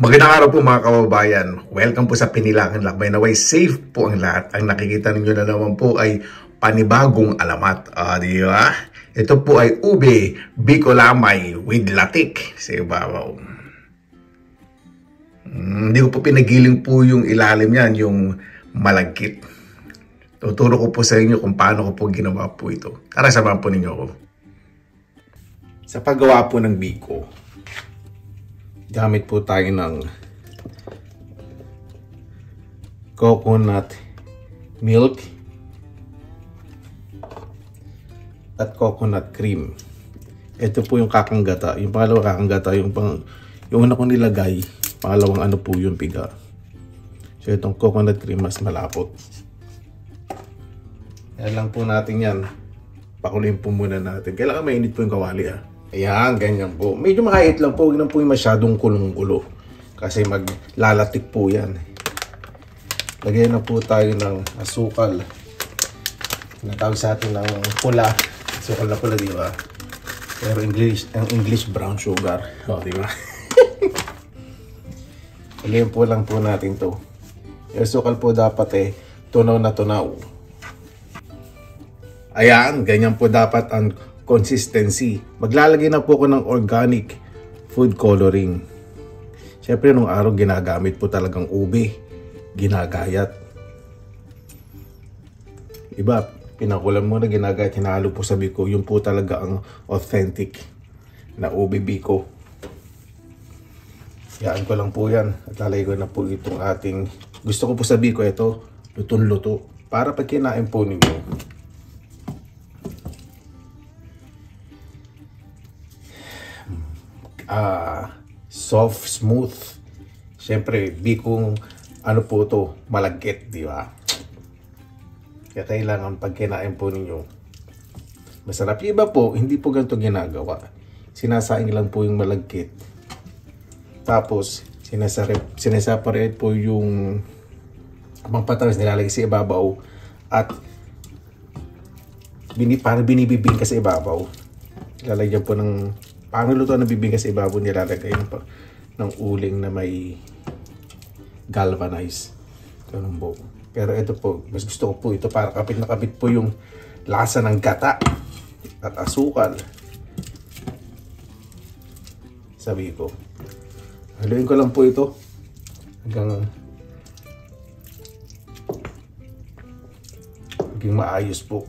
Magandang araw po mga kababayan. Welcome po sa Pinilangan Lakbay. Naway safe po ang lahat. Ang nakikita ninyo na naman po ay panibagong alamat. Di ba? Ito po ay ube bicolamay with latik sa ibabaw. Hindi ko po pinagiling po yung ilalim yan, yung malagkit. Tuturo ko po sa inyo kung paano ko po ginawa po ito. Tara, samahan po ninyo ako. Sa paggawa po ng biko, gamit po tayo ng coconut milk at coconut cream. Ito po yung kakanggata. Yung pangalawang kakanggata, yung una kong nilagay, pangalawang ano po yung piga. So itong coconut cream mas malapot. Yan lang po natin yan. Pakuloyin po muna natin. Kailangan mainit po yung kawali Ayan, ganyan po. Medyo makait lang po. Huwag na po yung masyadong kulong-kulo. Kasi maglalatik po yan. Lagyan na po tayo ng asukal. Natawag sa atin ng pula. Asukal na pula, di ba? Pero ang English brown sugar. Di ba? Lagyan po lang po natin to. Yung asukal po dapat tunaw na tunaw. Ayan, ganyan po dapat ang consistency. Maglalagay na po ako ng organic food coloring. Siyempre, nung araw ginagamit po talagang ube. Ginagayat. Iba, pinakulan mo na ginagayat, hinalo po sa biko. Yun po talaga ang authentic na ube biko. Yaan ko lang po yan. At lalagay ko na po itong ating, gusto ko po sa biko ito, lutong-luto. Para pag kinain po ninyo, soft, smooth. Siyempre, bikong ano po to, malagkit, di ba? Kaya kailangan pag kinain po ninyo, masarap. Yung iba po, hindi po ganito ginagawa. Sinasaing lang po yung malagkit. Tapos, sinaseparate po yung mga patamis nilalagay sa ibabaw at parang binibibing ka sa ibabaw. Lalagyan po ng paano luto na bibingka sa ibabaw, nilalagay ng uling na may galvanized. Ganun po. Pero ito po, mas gusto ko po ito para kapit na kapit po yung lasa ng gata at asukal. Sabi ko, haluin ko lang po ito hanggang maayos po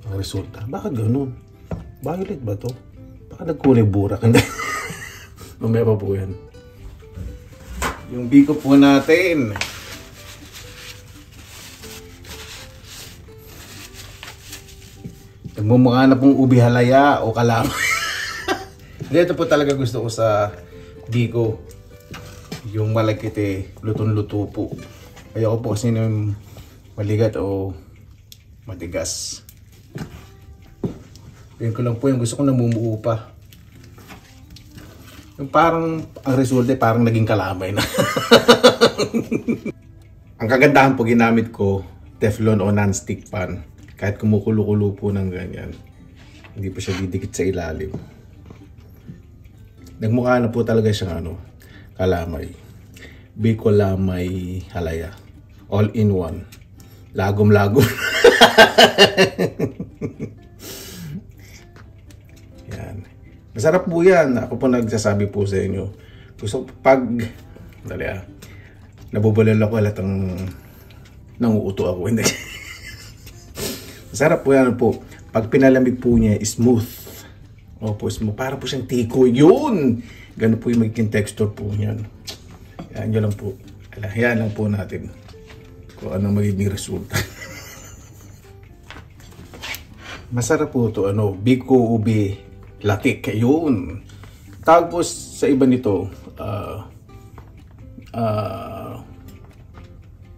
ang resulta. Bakit ganun? Violet ba to? Baka nagkulay burak. Mamaya pa po yan. Yung biko po natin. Nagmumukha na pong ubi halaya o kalam. Ito po talaga gusto ko sa biko. Yung malagkit lutong-luto po. Ayoko po kasi yung maligat o matigas. Yan ko lang po yung gusto ko namumuo pa. Yung parang, ang resulta parang naging kalamay na. Ang kagandahan po ginamit ko, Teflon o non-stick pan. Kahit kumukulo-kulo po ng ganyan, hindi pa siya didikit sa ilalim. Nagmukha na po talaga siyang kalamay. Bicolamay halaya. All in one. Lagom-lagom. Yan. Masarap po yan. Ako po nagsasabi po sa inyo. Gusto pag nabubulol ako lahat ng nanguuto ako. Hindi. Masarap po yan po. Pag pinalamig po niya, smooth. Opo, smooth. Para po siyang tiko. Yun! Ganun po yung magiging texture po niyan. Yan, yun lang po. Yan lang po natin. Kung anong magiging resulta. Masarap po ito. Biko ube latik. Yun. Tawag po sa iba nito,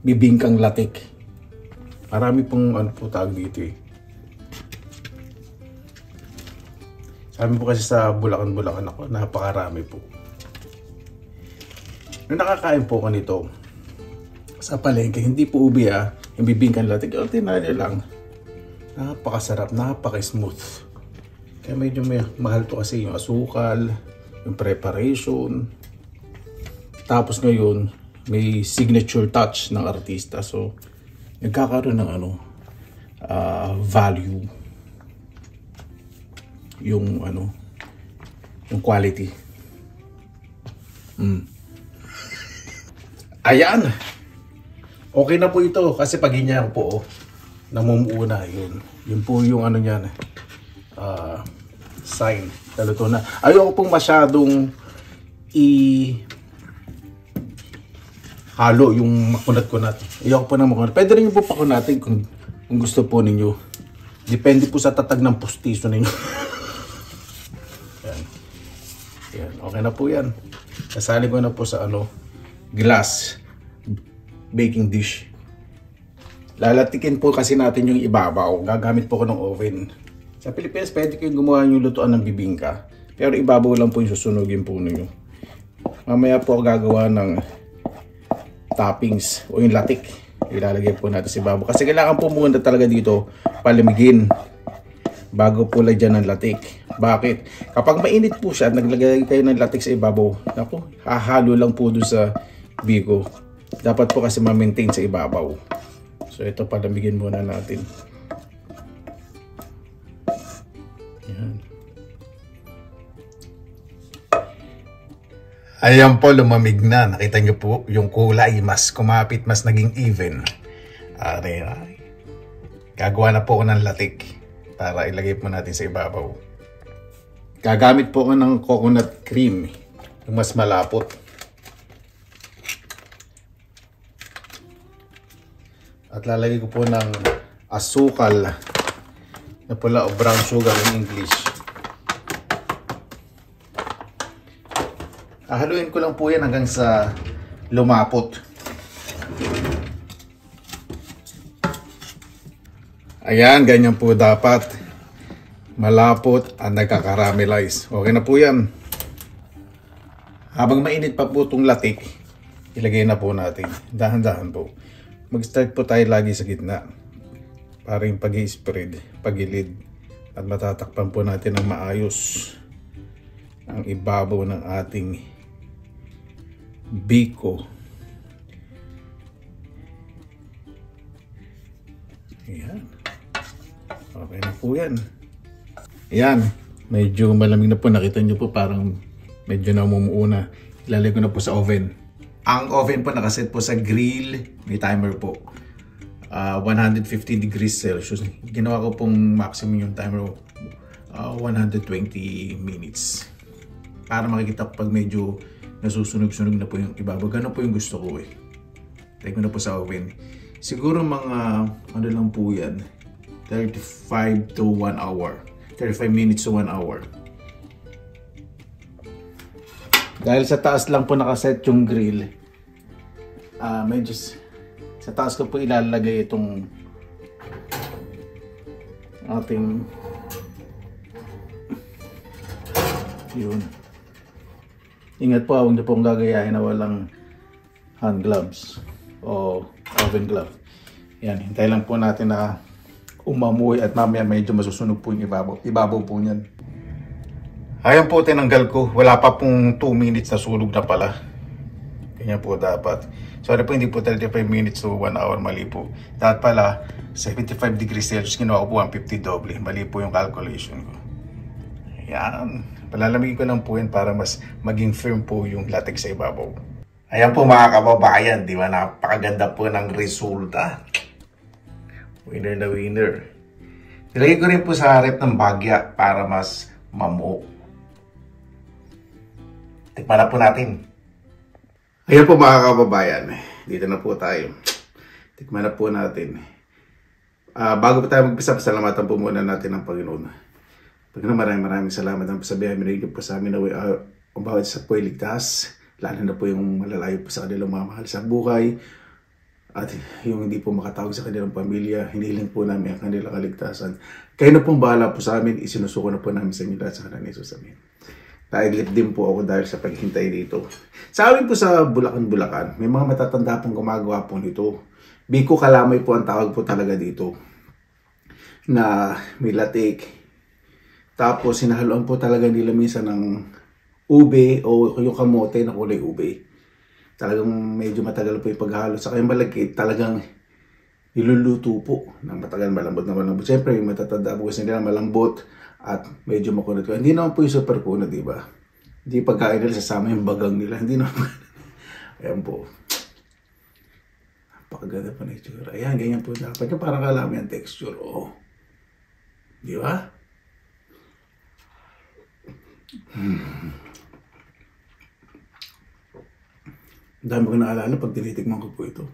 bibingkang latik. Marami pong po tawag dito Sabi po kasi sa Bulacan ako, napakarami po. Nung nakakain po ko nito sa palengke, hindi po ube yung bibingkang latik. Ordinary lang. Napakasarap, napaka-smooth. Kaya medyo may mahal to kasi yung asukal, yung preparation. Tapos ngayon, may signature touch ng artista. So, nagkakaroon ng value yung yung quality. Ayan. Okay na po ito kasi pag ganyan po, namumuuna yun. Yun po yung niyan. Sign. Naluto na. Ayoko pong masyadong halo yung makunat-kunat. Ayoko po na makunat. Pwede rin po pakunatin kung gusto po ninyo. Depende po sa tatag ng pustiso ninyo. Yan. Yan. Okay na po yan. Kasali ko na po sa glass baking dish. Lalatikin po kasi natin yung ibabaw. Gagamit po ko ng oven. Sa Pilipinas, pwede kayong gumawa yung lutuan ng bibingka. Pero ibabaw lang po yung susunugin po ninyo. Mamaya po ako gagawa ng toppings o yung latik. Ilalagay po natin sa ibabaw. Kasi kailangan po muna talaga dito palamigin bago po lagyan ng latik. Bakit? Kapag mainit po siya at naglagay kayo ng latik sa ibabaw, naku, hahalo lang po doon sa biko. Dapat po kasi ma-maintain sa ibabaw. So ito, palamigin muna natin. Yan. Ayan po, lumamig na. Nakita nyo po yung kulay, mas kumapit, mas naging even. Gagawa na po ako ng latik para ilagay po natin sa ibabaw. Gagamit po ako ng coconut cream, yung mas malapot. At lalagay ko po ng asukal na pula o brown sugar in English. Haluin ko lang po yan hanggang sa lumapot. Ayan, ganyan po dapat. Malapot at nagkakaramelize. Okay na po yan. Habang mainit pa po itong latik, ilagay na po natin. Dahan-dahan po. Mag-start po tayo lagi sa gitna para yung pag-i-spread, pagilid, at matatakpan po natin ng maayos ang ibabaw ng ating biko. Ayan. Okay na po yan. Ayan. Medyo malamig na po. Nakita nyo po parang medyo namumuuna. Ilalagay ko na po sa oven. Ang oven po nakaset po sa grill. May timer po. 150 degrees Celsius. Ginawa ko pong maximum yung timer 120 minutes. Para makikita po pag medyo nasusunog-sunog na po yung ibabaw. Ganun po yung gusto ko eh. Lagay ko na po sa oven. Siguro mga lang po yan. 35 to 1 hour. 35 minutes to 1 hour. Dahil sa taas lang po nakaset yung grill, medyo sa taas ko po ilalagay itong ating yun. Ingat po, huwag niyo pong gagayahin na walang hand gloves o oven glove. Yan, hintay lang po natin na umamoy at mamaya medyo masusunog po yung ibabaw po niyan. Ayan po, tinanggal ko. Wala pa pong 2 minutes na sunog na pala. Ganyan po dapat. Sorry po, hindi po 35 minutes to 1 hour. Mali po. Dapat pala, 75 degrees Celsius. Ginawa ko po 150 doble. Mali po yung calculation ko. Ayan. Palalamigin ko lang po yan para mas maging firm po yung latex sa ibabaw. Ayan po mga kababayan. Di ba? Napakaganda po ng resulta. Winner na winner. Nilagay ko rin po sa rep ng bagya para mas mamuo. Tikman na po natin. Ayan po mga kababayan. Dito na po tayo. Tikman na po natin. Bago po tayo magpisa, pasalamatan po muna natin ang Panginoon. Panginoon, maraming salamat ang pasabihan. Minigil po sa amin na ang bawat isa po ay ligtas. Lalo na po yung malalayo po sa kanilang mga mahal sa buhay. At yung hindi po makatawag sa kanilang pamilya, hinihiling po namin ang kanilang kaligtasan. Kayo na pong bahala po sa amin. Isinusuko na po namin sa inyo lahat sa kanan ni Jesus. Amen. Naiglit din po ako dahil sa paghintay dito. Sa amin po sa Bulacan, may mga matatanda pong gumagawa po nito. Biko kalamay po ang tawag po talaga dito. Na may latik. Tapos sinahaluan po talaga nila minsan ng ube o yung kamote na kulay ube. Talagang medyo matagal po yung paghalo. Saka yung malagkit, talagang niluluto po ng matagal, malambot na malambot. Siyempre, yung matatanda po kasi nila malambot at medyo makunat ko. Hindi naman po yung super kunat, di ba? Hindi pagkain nila sasama yung bagang nila. Hindi naman po. Ayan po. Napakaganda po na itsura. Ayan, ganyan po dapat. Yung parang kalami ang texture. Oh. Di ba? Dami ko naalala pag tinitikman ko po ito.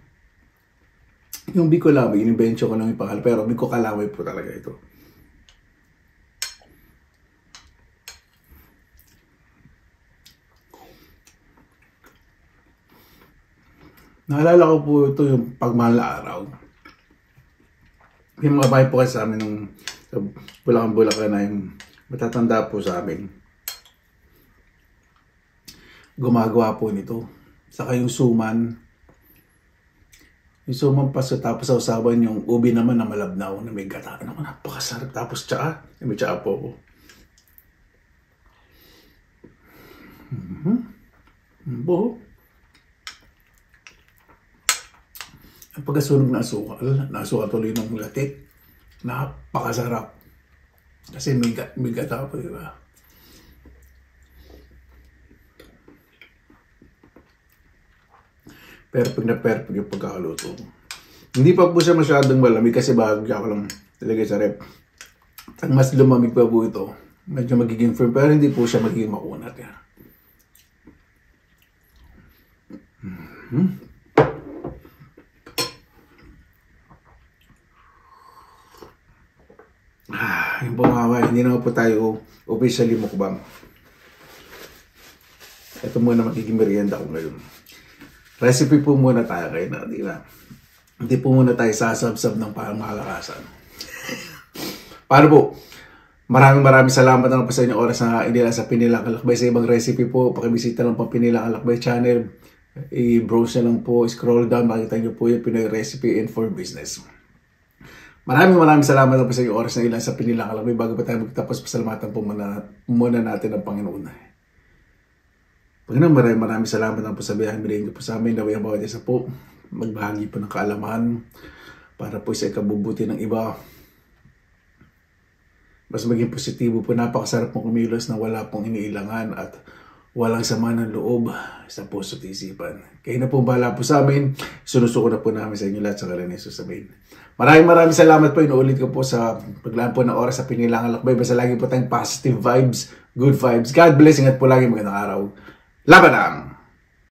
Yung Biko Kalaway, in-invento ko lang yung pangalan. Pero Biko Kalaway po talaga ito. Naalala ko po ito yung pagmahal na araw. Yung mga bahay po kasi sa amin nung Bulacan na yung matatanda po sa amin. Gumagawa po nito. Saka yung suman. Yung suman paso tapos sa usaban yung ubi naman na malabnaw na may gata. Ano, napakasarap. Tapos tsaa. May tsaa po ko. Ang pagkasunog na asukal tuloy ng latik, napakasarap. Kasi may gata po, di ba? Perfect na perfect yung pagkakaluto. Hindi pa po siya masyadong malamig kasi bago ako lang talagay sa rep. At mas lumamig pa po ito, medyo magiging firm, pero hindi po siya magiging makunat. Yan. Yung bumaway, hindi naman po tayo officially mukbang. Ito muna magiging merienda ko ngayon. Recipe po muna tayo kayo na, di ba? Hindi po muna tayo sasabsab ng parang malakasan. Paano po? Maraming salamat na po sa inyong oras na inila sa Pinilang Alakbay. Sa ibang recipe po, pakibisita lang po Pinilang Alakbay channel. I-browse na lang po, scroll down, makita nyo po yung Pinoy Recipe and for Business. Maraming salamat na po sa inyong oras na ilan sa Pinilang Alakbay. Bago pa tayo magtapos, pasalamatan po muna natin ang Panginoon. Pagkakang maraming salamat na po sa biyahe nyo po sa amin. Naway ang bawat isa po. Magbahagi po ng kaalaman para po sa ikabubuti ng iba. Mas maging positibo po. Napakasarap pong kumilos na wala pong iniilangan at walang sama ng loob sa puso at isipan. Kayo na po bahala po sa amin. Sinusuko na po namin sa inyo lahat sa ngalan ni Jesus. Amen. Maraming salamat po. Inuulit ko po sa paglaan po ng oras sa Pinilang Alakbay. Basta lagi po tayong positive vibes, good vibes. God bless. Ingat po lagi. Magandang araw. Laban na!